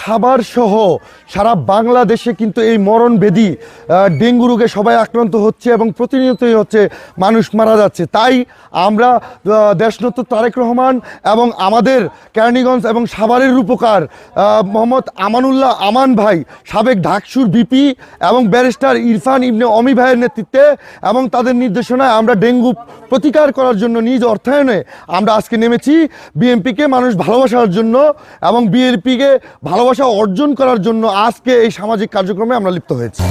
সাভার সহ সারা বাংলাদেশে কিন্তু এই মরণবেদী ডেঙ্গু রোগে সবাই আক্রান্ত হচ্ছে এবং প্রতিনিয়তই হচ্ছে মানুষ মারা যাচ্ছে। তাই আমরা দেশনেত্র তারেক রহমান এবং আমাদের কেরানীগঞ্জ এবং সাভারের রূপকার মোহাম্মদ আমানুল্লাহ আমান ভাই, সাবেক ঢাকসুর বিপি এবং ব্যারিস্টার ইরফান ইবনে অমি ভাইয়ের নেতৃত্বে এবং তাদের নির্দেশনায় আমরা ডেঙ্গু প্রতিকার করার জন্য নিজ অর্থায়নে আমরা আজকে নেমেছি বিএনপিকে মানুষ ভালোবাসার জন্য এবং বিএনপিকে ভালোবাসা অর্জন করার জন্য আজকে এই সামাজিক কার্যক্রমে আমরা লিপ্ত হয়েছি।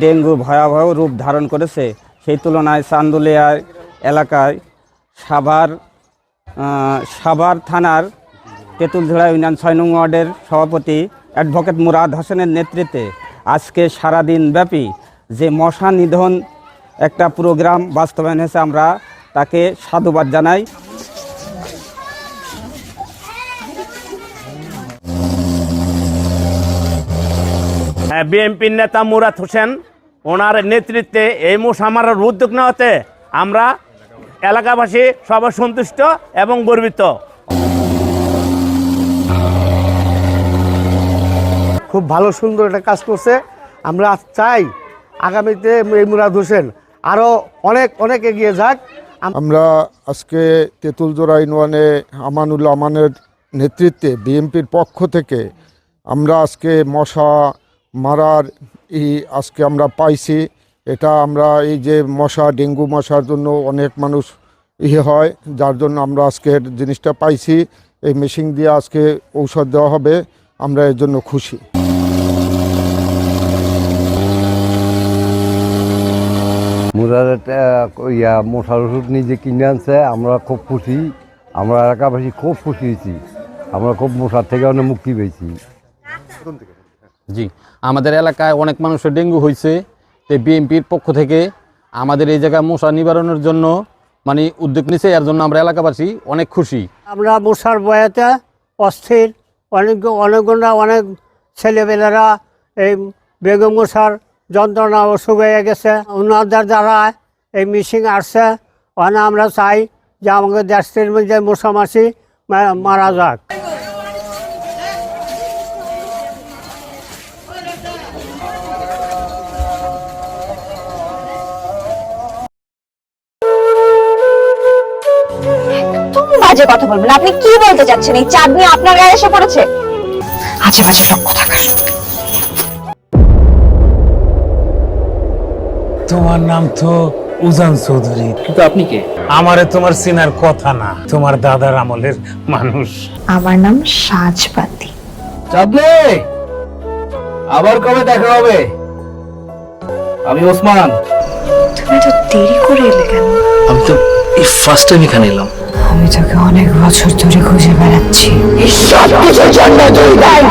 ডেঙ্গু ভয়াবহ রূপ ধারণ করেছে, সেই তুলনায় চান্দুলিয়া এলাকায় সাভার থানার তেঁতুলঝোড়া ইউনিয়ন ৬ নং ওয়ার্ডের সভাপতি অ্যাডভোকেট মুরাদ হোসেনের নেতৃত্বে আজকে সারাদিন ব্যাপী যে মশা নিধন একটা প্রোগ্রাম বাস্তবায়ন হয়েছে, আমরা তাকে সাধুবাদ জানাই। বিএনপির নেতা মুরাদ হোসেন ওনার নেতৃত্বে এই মশা মারার উদ্যোগ নেওয়াতে আমরা এলাকাবাসী সবাই সন্তুষ্ট এবং গর্বিত। খুব ভালো সুন্দর একটা কাজ করছে। আমরা চাই আগামীতে এই মুরাদ হোসেন আরও অনেক এগিয়ে যাক। আমরা আজকে তেঁতুলজোড়া ইউনিয়নে আমানুল্লাহ আমানের নেতৃত্বে বিএনপির পক্ষ থেকে আমরা আজকে মশা মারার আজকে আমরা পাইছি। এটা আমরা এই যে মশা ডেঙ্গু মশার জন্য অনেক মানুষ হয়, যার জন্য আমরা আজকের জিনিসটা পাইছি। এই মেশিন দিয়ে আজকে ঔষধ দেওয়া হবে, আমরা এর জন্য খুশি। মুরাদ মশার ওষুধ নিজে কিনে আনছে, আমরা খুব খুশি, আমরা এলাকাবাসী খুব খুশি হয়েছি, আমরা খুব মশার থেকে অনেক মুক্তি পেয়েছি। জি, আমাদের এলাকায় অনেক মানুষের ডেঙ্গু হয়েছে, তো বিএনপির পক্ষ থেকে আমাদের এই জায়গায় মশা নিবারণের জন্য উদ্যোগ নিছে, এর জন্য আমরা এলাকাবাসী অনেক খুশি। আমরা মশার বয়াতে অস্থির, অনেক ছেলেমেয়েরা এই বেগম মশার যন্ত্রণা অসুখ হয়ে গেছে। ওনাদের দ্বারা এই মিশিং আসছে, ওখানে আমরা চাই যে আমাদের দেশের মধ্যে মশা মাছি মারা যাক। বাজে কথা বলবেন, আপনি কি বলতে চাচ্ছেন? এই চাঁদনি আপনার গায়ে এসে পড়েছে? আজে বাজে লোক কোথাকার। তোমার নাম তো উজান চৌধুরী, কিন্তু আপনি কে? আমারে তোমার চেনার কথা না, তোমার দাদার আমলের মানুষ। আমার নাম সাজবাতি। চাঁদনি, আবার কবে দেখা হবে? আমি ওসমান। তুমি তো দেরি করে এলে কেন? আমি তো এই ফার্স্ট টাইম এখানে এলাম। আমি তোকে অনেক বছর ধরে খুঁজে বেড়াচ্ছি। সব কিছুর জন্য তুই দায়ী।